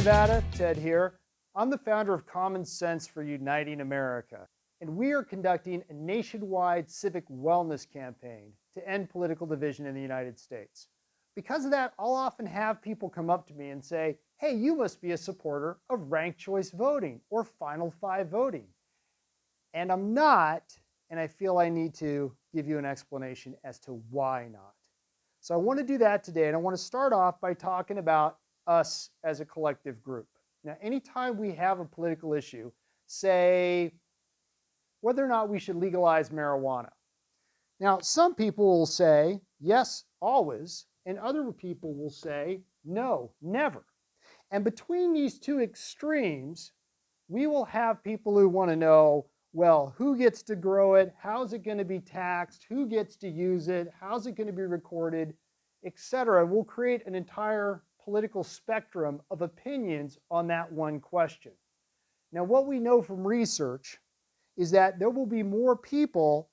Nevada, Ted here. I'm the founder of Common Sense for Uniting America, and we are conducting a nationwide civic wellness campaign to end political division in the United States. Because of that, I'll often have people come up to me and say, hey, you must be a supporter of ranked choice voting or final five voting. And I'm not, and I feel I need to give you an explanation as to why not. So I want to do that today, and I want to start off by talking about us as a collective group. Now, anytime we have a political issue, say whether or not we should legalize marijuana. Now, some people will say, yes, always, and other people will say, no, never. And between these two extremes, we will have people who want to know, well, who gets to grow it? How's it going to be taxed? Who gets to use it? How's it going to be recorded? Etc. We'll create an entire political spectrum of opinions on that one question. Now, what we know from research is that there will be more people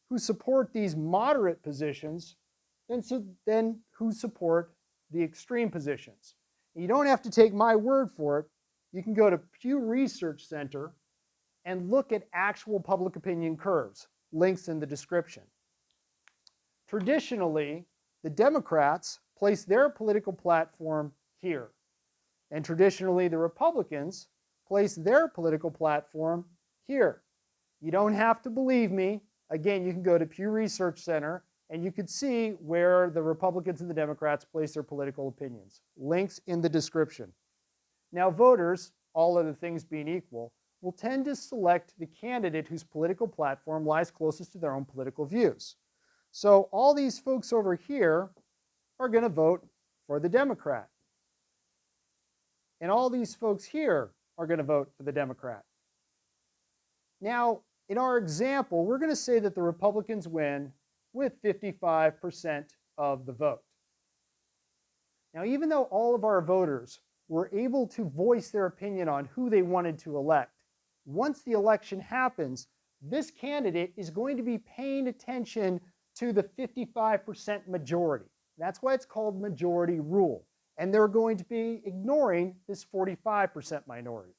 who support these moderate positions than who support the extreme positions. You don't have to take my word for it. You can go to Pew Research Center and look at actual public opinion curves. Links in the description. Traditionally, the Democrats place their political platform here. And traditionally, the Republicans place their political platform here. You don't have to believe me. Again, you can go to Pew Research Center and you can see where the Republicans and the Democrats place their political opinions. Links in the description. Now, voters, all other things being equal, will tend to select the candidate whose political platform lies closest to their own political views. So all these folks over here are going to vote for the Democrat. And all these folks here are going to vote for the Democrat. Now, in our example, we're going to say that the Republicans win with 55% of the vote. Now, even though all of our voters were able to voice their opinion on who they wanted to elect, once the election happens, this candidate is going to be paying attention to the 55% majority. That's why it's called majority rule. And they're going to be ignoring this 45% minority.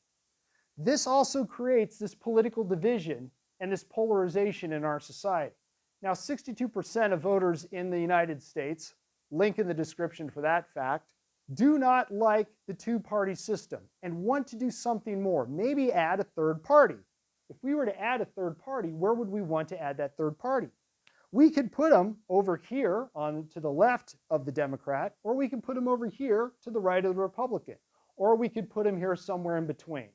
This also creates this political division and this polarization in our society. Now, 62% of voters in the United States, link in the description for that fact, do not like the two-party system and want to do something more, maybe add a third party. If we were to add a third party, where would we want to add that third party? We could put them over here to the left of the Democrat, or we can put them over here to the right of the Republican, or we could put them here somewhere in between.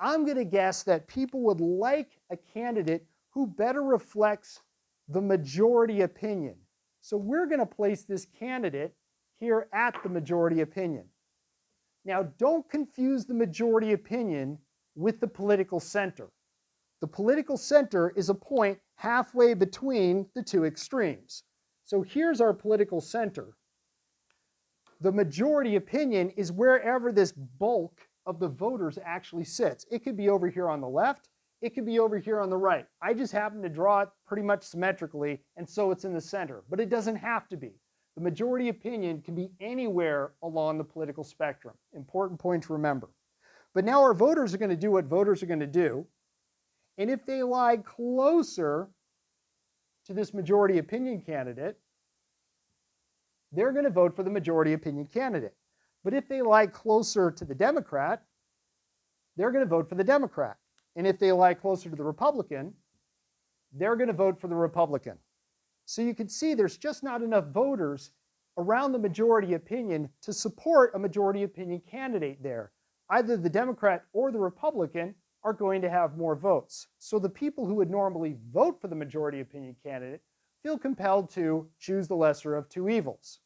I'm going to guess that people would like a candidate who better reflects the majority opinion. So we're going to place this candidate here at the majority opinion. Now, don't confuse the majority opinion with the political center. The political center is a point halfway between the two extremes. So here's our political center. The majority opinion is wherever this bulk of the voters actually sits. It could be over here on the left. It could be over here on the right. I just happen to draw it pretty much symmetrically, and so it's in the center. But it doesn't have to be. The majority opinion can be anywhere along the political spectrum. Important point to remember. But now our voters are going to do what voters are going to do. And if they lie closer to this majority opinion candidate, they're going to vote for the majority opinion candidate. But if they lie closer to the Democrat, they're going to vote for the Democrat. And if they lie closer to the Republican, they're going to vote for the Republican. So you can see there's just not enough voters around the majority opinion to support a majority opinion candidate there. Either the Democrat or the Republican are going to have more votes. So the people who would normally vote for the majority opinion candidate feel compelled to choose the lesser of two evils.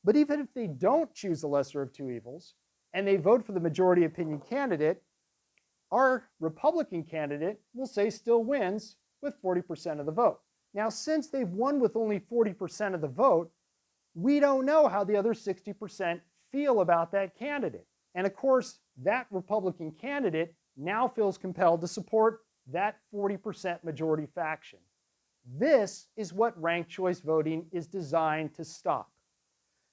But even if they don't choose the lesser of two evils and they vote for the majority opinion candidate, our Republican candidate will say still wins with 40% of the vote. Now, since they've won with only 40% of the vote, we don't know how the other 60% feel about that candidate. And of course, that Republican candidate now feels compelled to support that 40% majority faction. This is what ranked choice voting is designed to stop.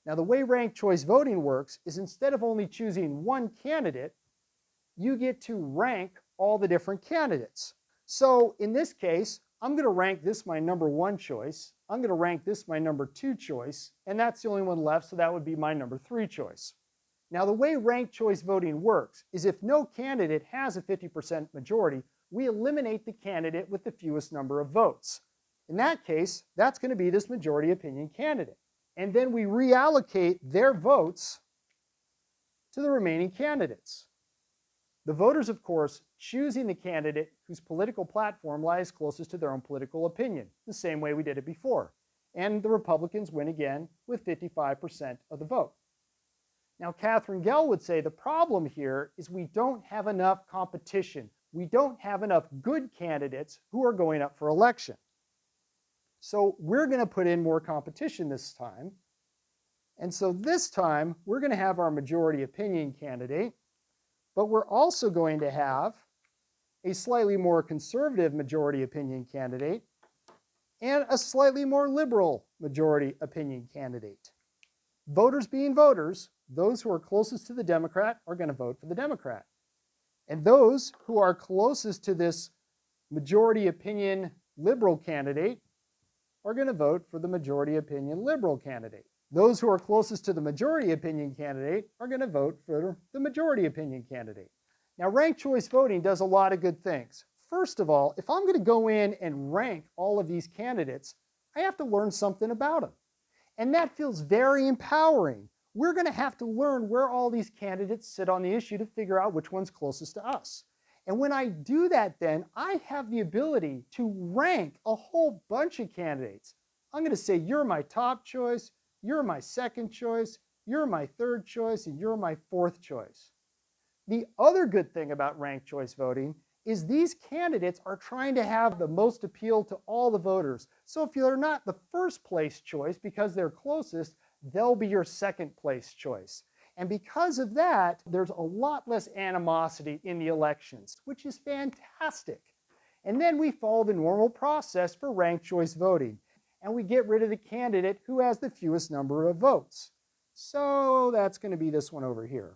Now, the way ranked choice voting works is instead of only choosing one candidate, you get to rank all the different candidates. So in this case, I'm going to rank this my number 1 choice. I'm going to rank this my number 2 choice, and that's the only one left, so that would be my number 3 choice. Now, the way ranked choice voting works is if no candidate has a 50% majority, we eliminate the candidate with the fewest number of votes. In that case, that's going to be this majority opinion candidate. And then we reallocate their votes to the remaining candidates. The voters, of course, choosing the candidate whose political platform lies closest to their own political opinion, the same way we did it before. And the Republicans win again with 55% of the vote. Now, Catherine Gell would say the problem here is we don't have enough competition. We don't have enough good candidates who are going up for election. So we're going to put in more competition this time. And so this time, we're going to have our majority opinion candidate, but we're also going to have a slightly more conservative majority opinion candidate and a slightly more liberal majority opinion candidate. Voters being voters, those who are closest to the Democrat are going to vote for the Democrat. And those who are closest to this majority opinion liberal candidate are going to vote for the majority opinion liberal candidate. Those who are closest to the majority opinion candidate are going to vote for the majority opinion candidate. Now, ranked choice voting does a lot of good things. First of all, if I'm going to go in and rank all of these candidates, I have to learn something about them. And that feels very empowering. We're going to have to learn where all these candidates sit on the issue to figure out which one's closest to us. And when I do that, then I have the ability to rank a whole bunch of candidates. I'm going to say, you're my top choice, you're my second choice, you're my third choice, and you're my fourth choice. The other good thing about ranked choice voting is these candidates are trying to have the most appeal to all the voters. So if you're not the first place choice because they're closest, they'll be your second place choice. And because of that, there's a lot less animosity in the elections, which is fantastic. And then we follow the normal process for ranked choice voting, and we get rid of the candidate who has the fewest number of votes. So that's going to be this one over here.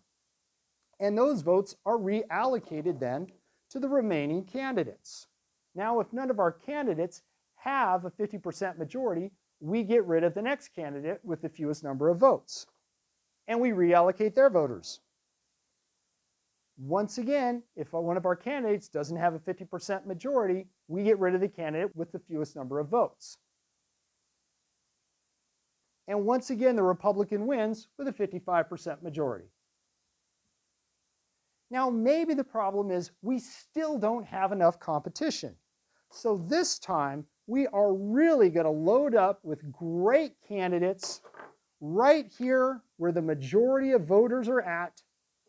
And those votes are reallocated then to the remaining candidates. Now, if none of our candidates have a 50% majority, we get rid of the next candidate with the fewest number of votes, and we reallocate their voters. Once again, if one of our candidates doesn't have a 50% majority, we get rid of the candidate with the fewest number of votes. And once again, the Republican wins with a 55% majority. Now, maybe the problem is we still don't have enough competition. So this time, we are really going to load up with great candidates right here where the majority of voters are at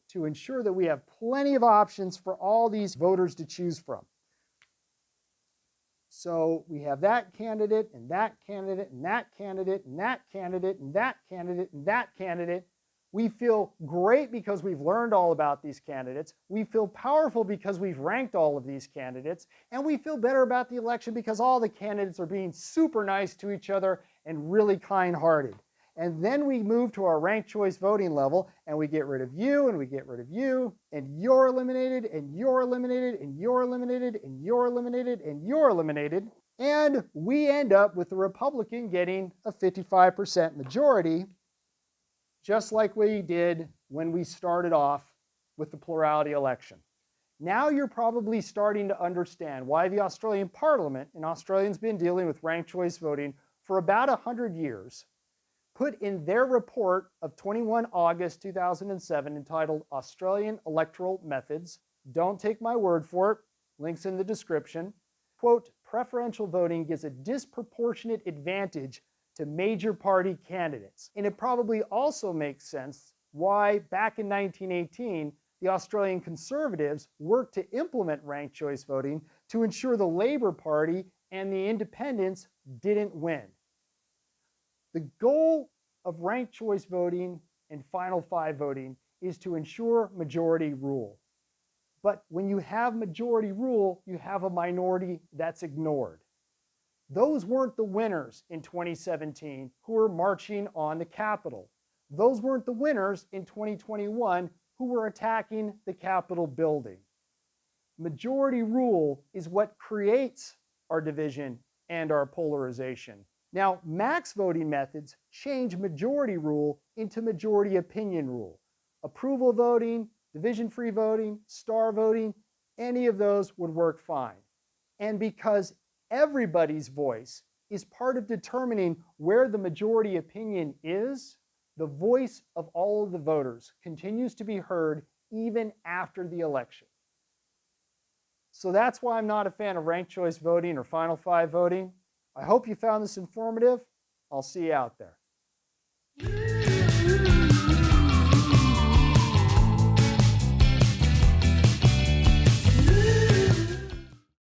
to ensure that we have plenty of options for all these voters to choose from. So we have that candidate, and that candidate, and that candidate, and that candidate, and that candidate, and that candidate. We feel great because we've learned all about these candidates. We feel powerful because we've ranked all of these candidates. And we feel better about the election because all the candidates are being super nice to each other and really kind-hearted. And then we move to our ranked choice voting level, and we get rid of you, and we get rid of you, and you're eliminated, and you're eliminated, and you're eliminated, and you're eliminated, and you're eliminated. And we end up with the Republican getting a 55% majority, just like we did when we started off with the plurality election. Now you're probably starting to understand why the Australian Parliament, and Australians have been dealing with ranked choice voting for about 100 years, put in their report of 21 August 2007 entitled Australian Electoral Methods, don't take my word for it, links in the description, quote, preferential voting gives a disproportionate advantage to major party candidates. And it probably also makes sense why back in 1918, the Australian Conservatives worked to implement ranked choice voting to ensure the Labour Party and the Independents didn't win. The goal of ranked choice voting and final five voting is to ensure majority rule. But when you have majority rule, you have a minority that's ignored. Those weren't the winners in 2017 who were marching on the Capitol. those weren't the winners in 2021 who were attacking the Capitol building. Majority rule is what creates our division and our polarization. Now, max voting methods change majority rule into majority opinion rule. Approval voting, division-free voting, star voting, any of those would work fine. And because everybody's voice is part of determining where the majority opinion is, the voice of all of the voters continues to be heard even after the election. So that's why I'm not a fan of ranked choice voting or final five voting. I hope you found this informative. I'll see you out there.